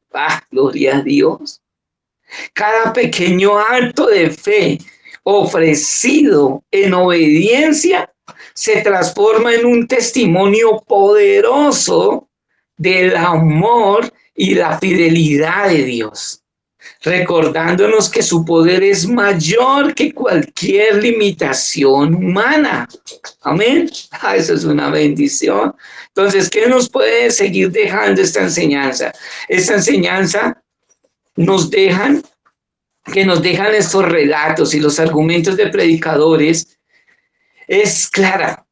B: Gloria a Dios. Cada pequeño acto de fe ofrecido en obediencia se transforma en un testimonio poderoso del amor y la fidelidad de Dios, recordándonos que su poder es mayor que cualquier limitación humana. Amén. Eso es una bendición. Entonces, ¿qué nos puede seguir dejando esta enseñanza? Esta enseñanza nos dejan estos relatos y los argumentos de predicadores es clara.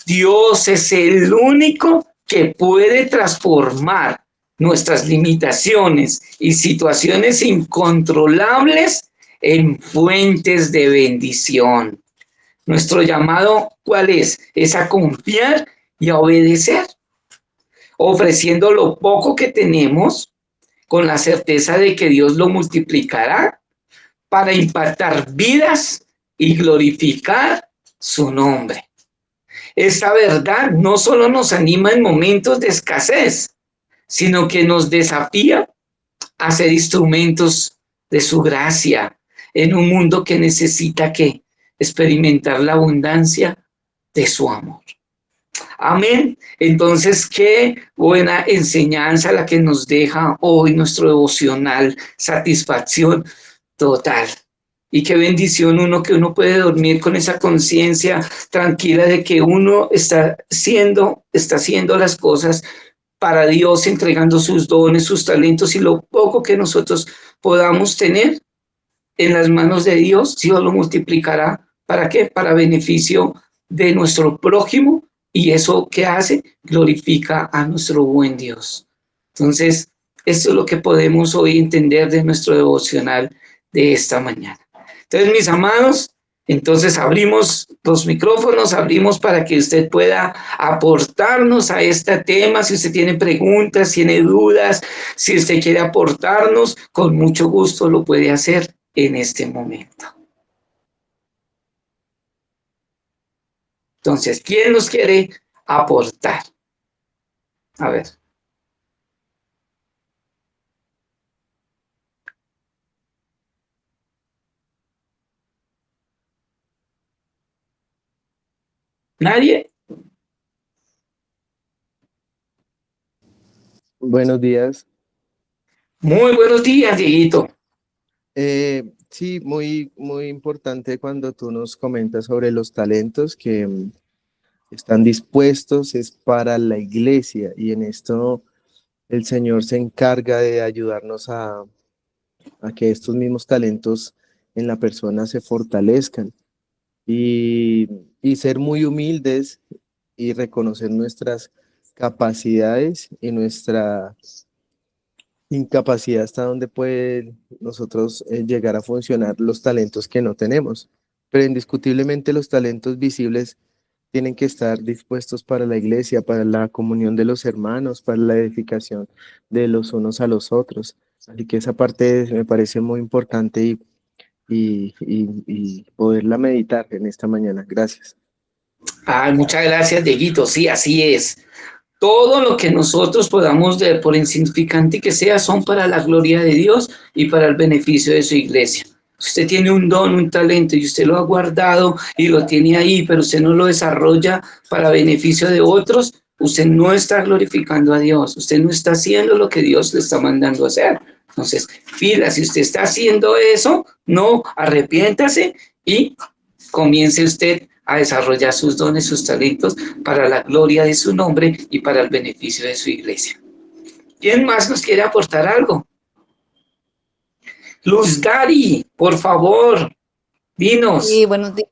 B: Dios es el único que puede transformar nuestras limitaciones y situaciones incontrolables en fuentes de bendición. Nuestro llamado, ¿cuál es? Es a confiar y a obedecer, ofreciendo lo poco que tenemos con la certeza de que Dios lo multiplicará para impactar vidas y glorificar su nombre. Esta verdad no solo nos anima en momentos de escasez, sino que nos desafía a ser instrumentos de su gracia en un mundo que necesita experimentar la abundancia de su amor. Amén. Entonces, qué buena enseñanza la que nos deja hoy nuestro devocional, satisfacción total. Y qué bendición que uno puede dormir con esa conciencia tranquila de que uno está haciendo las cosas para Dios, entregando sus dones, sus talentos y lo poco que nosotros podamos tener en las manos de Dios, Dios lo multiplicará. ¿Para qué? Para beneficio de nuestro prójimo, y eso que hace glorifica a nuestro buen Dios. Entonces, esto es lo que podemos hoy entender de nuestro devocional de esta mañana. Entonces, mis amados, entonces abrimos los micrófonos, abrimos para que usted pueda aportarnos a este tema. Si usted tiene preguntas, tiene dudas, si usted quiere aportarnos, con mucho gusto lo puede hacer en este momento. Entonces, ¿quién nos quiere aportar? A ver. ¿Nadie?
C: Buenos días.
B: Muy buenos días, Dieguito.
C: Sí, muy importante cuando tú nos comentas sobre los talentos que están dispuestos, es para la iglesia, y en esto el Señor se encarga de ayudarnos a que estos mismos talentos en la persona se fortalezcan y ser muy humildes y reconocer nuestras capacidades y nuestra incapacidad hasta donde puede nosotros llegar a funcionar los talentos que no tenemos. Pero indiscutiblemente los talentos visibles tienen que estar dispuestos para la iglesia, para la comunión de los hermanos, para la edificación de los unos a los otros. Así que esa parte me parece muy importante y poderla meditar en esta mañana. Gracias.
B: Muchas gracias, Dieguito. Sí, así es. todo lo que nosotros podamos ver, por insignificante que sea, son para la gloria de Dios y para el beneficio de su iglesia. Usted tiene un don, un talento y usted lo ha guardado y lo tiene ahí, pero usted no lo desarrolla para beneficio de otros, usted no está glorificando a Dios, usted no está haciendo lo que Dios le está mandando a hacer. Entonces, pila, si usted está haciendo eso, no, arrepiéntase y comience usted a desarrollar sus dones, sus talentos para la gloria de su nombre y para el beneficio de su iglesia. ¿Quién más nos quiere aportar algo? Luz Dari, por favor, dinos.
D: Y buenos días.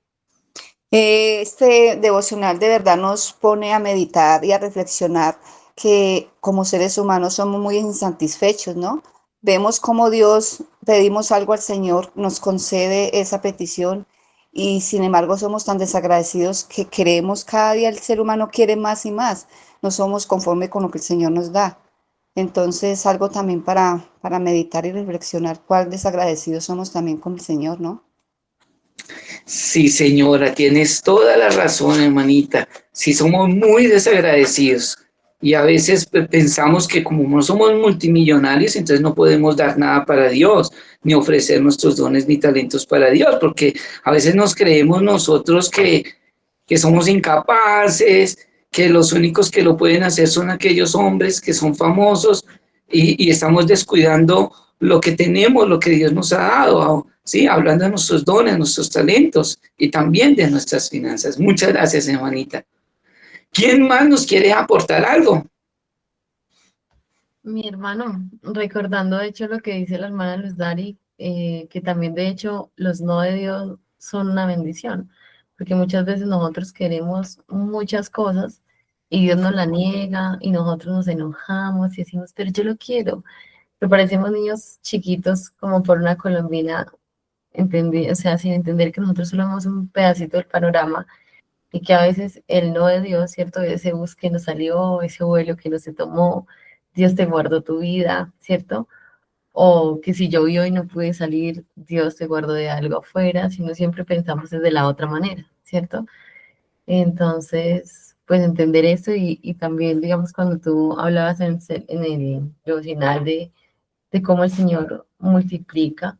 D: Este devocional de verdad nos pone a meditar y a reflexionar que como seres humanos somos muy insatisfechos, ¿no? Vemos cómo Dios, pedimos algo al Señor, nos concede esa petición y sin embargo somos tan desagradecidos que queremos cada día, el ser humano quiere más y más, no somos conforme con lo que el Señor nos da. Entonces algo también para meditar y reflexionar cuál desagradecidos somos también con el Señor, ¿no?
B: Sí, señora, tienes toda la razón, hermanita. Sí, somos muy desagradecidos y a veces pensamos que como no somos multimillonarios, entonces no podemos dar nada para Dios, ni ofrecer nuestros dones ni talentos para Dios, porque a veces nos creemos nosotros que somos incapaces, que los únicos que lo pueden hacer son aquellos hombres que son famosos y estamos descuidando lo que tenemos, lo que Dios nos ha dado, ¿sí? Hablando de nuestros dones, nuestros talentos y también de nuestras finanzas. Muchas gracias, hermanita. ¿Quién más nos quiere aportar algo?
A: Mi hermano, recordando de hecho lo que dice la hermana Luz Dari, que también de hecho los no de Dios son una bendición, porque muchas veces nosotros queremos muchas cosas y Dios nos la niega y nosotros nos enojamos y decimos, pero yo lo quiero, pero parecemos niños chiquitos como por una colombina, o sea, sin entender que nosotros solo somos un pedacito del panorama y que a veces el no de Dios, ¿cierto? Ese bus que nos salió, ese vuelo que no se tomó, Dios te guardó tu vida, ¿cierto? O que si llovió y no pude salir, Dios te guardó de algo afuera, sino siempre pensamos desde la otra manera, ¿cierto? Entonces, pues entender eso y también, digamos, cuando tú hablabas en el devocional de cómo el Señor multiplica,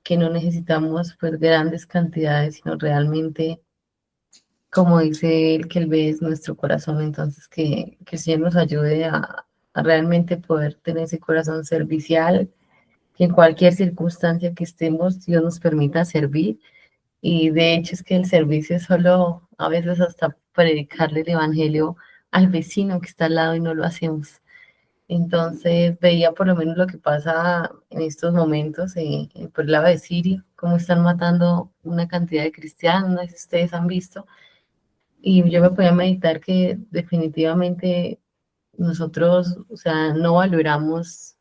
A: que no necesitamos pues grandes cantidades, sino realmente como dice él, que él ve es nuestro corazón, entonces que el Señor nos ayude a realmente poder tener ese corazón servicial, que en cualquier circunstancia que estemos, Dios nos permita servir. Y de hecho es que el servicio es solo a veces hasta predicarle el evangelio al vecino que está al lado y no lo hacemos. Entonces veía por lo menos lo que pasa en estos momentos por el lado de Siria, cómo están matando una cantidad de cristianos, no sé si ustedes han visto, y yo me podía meditar que definitivamente nosotros, o sea, no valoramos,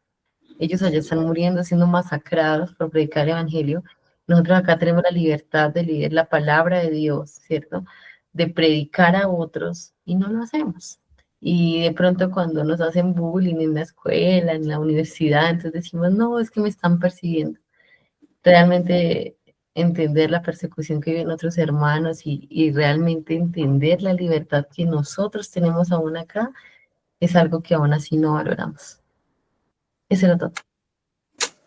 A: ellos allá están muriendo, siendo masacrados por predicar el evangelio. Nosotros acá tenemos la libertad de leer la palabra de Dios, ¿cierto? De predicar a otros y no lo hacemos. Y de pronto cuando nos hacen bullying en la escuela, en la universidad, entonces decimos, no, es que me están persiguiendo. Realmente entender la persecución que viven otros hermanos y realmente entender la libertad que nosotros tenemos aún acá es algo que aún así no valoramos. Ese era todo.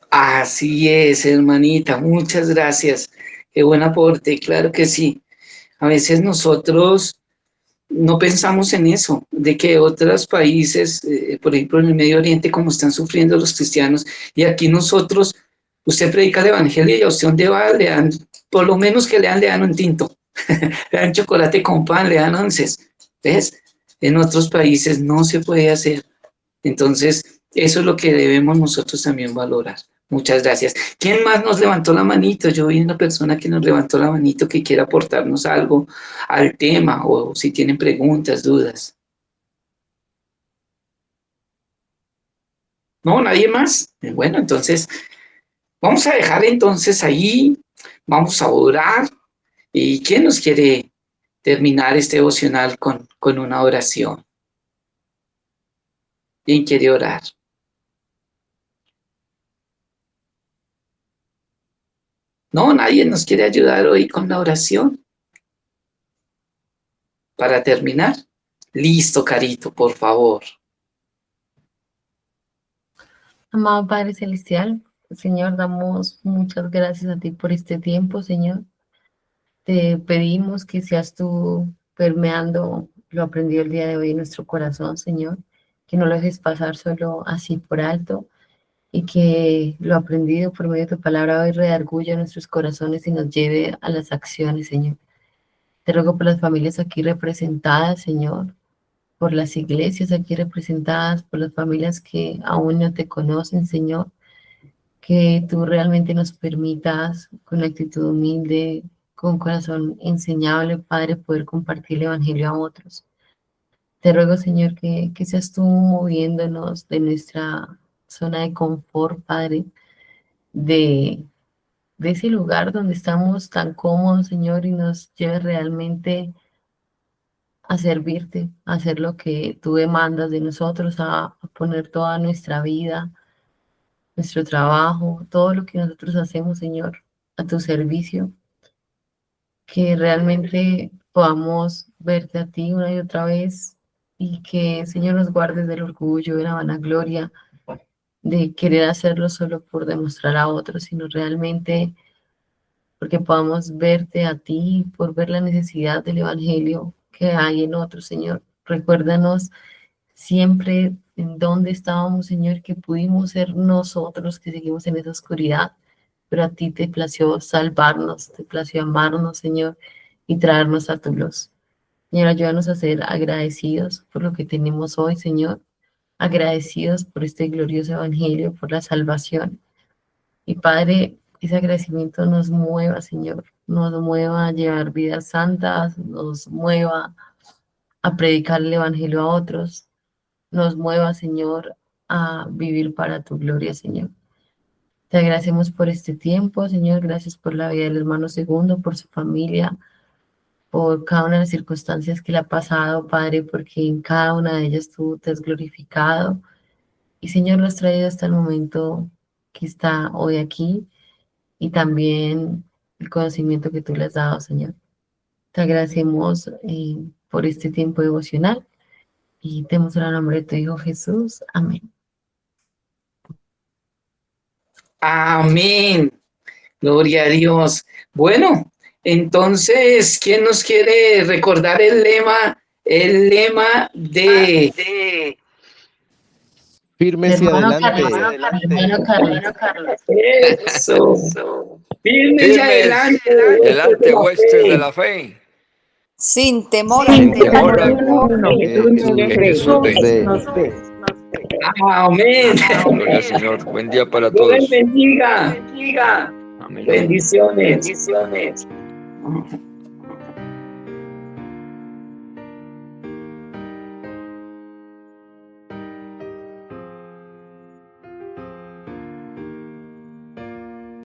B: Así es, hermanita, muchas gracias. Qué buen aporte, claro que sí. A veces nosotros no pensamos en eso, de que otros países, por ejemplo en el Medio Oriente, como están sufriendo los cristianos, y aquí nosotros, usted predica el evangelio y a usted donde va, le dan, por lo menos que le dan un tinto, le dan chocolate con pan, le dan onces. ¿Ves? En otros países no se puede hacer. Entonces, eso es lo que debemos nosotros también valorar. Muchas gracias. ¿Quién más nos levantó la manito? Yo vi una persona que nos levantó la manito que quiera aportarnos algo al tema o si tienen preguntas, dudas. ¿No? ¿Nadie más? Bueno, entonces vamos a dejar entonces ahí, vamos a orar. ¿Y quién nos quiere terminar este devocional con una oración? ¿Quién quiere orar? No, nadie nos quiere ayudar hoy con la oración para terminar. Listo, Carito, por favor.
A: Amado Padre Celestial, Señor, damos muchas gracias a ti por este tiempo, Señor. Te pedimos que seas tú permeando lo aprendido el día de hoy en nuestro corazón, Señor, que no lo dejes pasar solo así por alto y que lo aprendido por medio de tu palabra hoy redarguya nuestros corazones y nos lleve a las acciones, Señor. Te ruego por las familias aquí representadas, Señor, por las iglesias aquí representadas, por las familias que aún no te conocen, Señor, que tú realmente nos permitas con actitud humilde, con corazón enseñable, Padre, poder compartir el Evangelio a otros. Te ruego, Señor, que seas tú moviéndonos de nuestra zona de confort, Padre, de, de ese lugar donde estamos tan cómodos, Señor, y nos lleves realmente a servirte, a hacer lo que tú demandas de nosotros, a poner toda nuestra vida, nuestro trabajo, todo lo que nosotros hacemos, Señor, a tu servicio, que realmente podamos verte a ti una y otra vez y que, Señor, nos guardes del orgullo, de la vanagloria, de querer hacerlo solo por demostrar a otros, sino realmente porque podamos verte a ti, por ver la necesidad del Evangelio que hay en otros, Señor. Recuérdanos siempre en dónde estábamos, Señor, que pudimos ser nosotros que seguimos en esa oscuridad, pero a ti te plació salvarnos, te plació amarnos, Señor, y traernos a tu luz. Señor, ayúdanos a ser agradecidos por lo que tenemos hoy, Señor, agradecidos por este glorioso evangelio, por la salvación. Y Padre, ese agradecimiento nos mueva, Señor, nos mueva a llevar vidas santas, nos mueva a predicar el evangelio a otros, nos mueva, Señor, a vivir para tu gloria, Señor. Te agradecemos por este tiempo, Señor. Gracias por la vida del hermano Segundo, por su familia, por cada una de las circunstancias que le ha pasado, Padre, porque en cada una de ellas tú te has glorificado. Y, Señor, lo has traído hasta el momento que está hoy aquí y también el conocimiento que tú le has dado, Señor. Te agradecemos por este tiempo devocional y te damos en el nombre de tu Hijo Jesús. Amén.
B: Amén. Gloria a Dios. Bueno, entonces, ¿quién nos quiere recordar el lema? El lema de
C: Firmes y
A: Hermano
C: adelante.
A: Hermano Carlos.
B: eso. Firmes y adelante.
E: Delante, huestes de la fe.
D: Sin temor
E: Sin
D: alguno.
E: temor alguno.
C: Que
E: Jesús ve.
C: nos ve.
B: Amén.
E: Gloria al Señor. Buen día para
B: Dios les
E: todos.
B: bendiga.
E: Amén.
B: Bendiciones.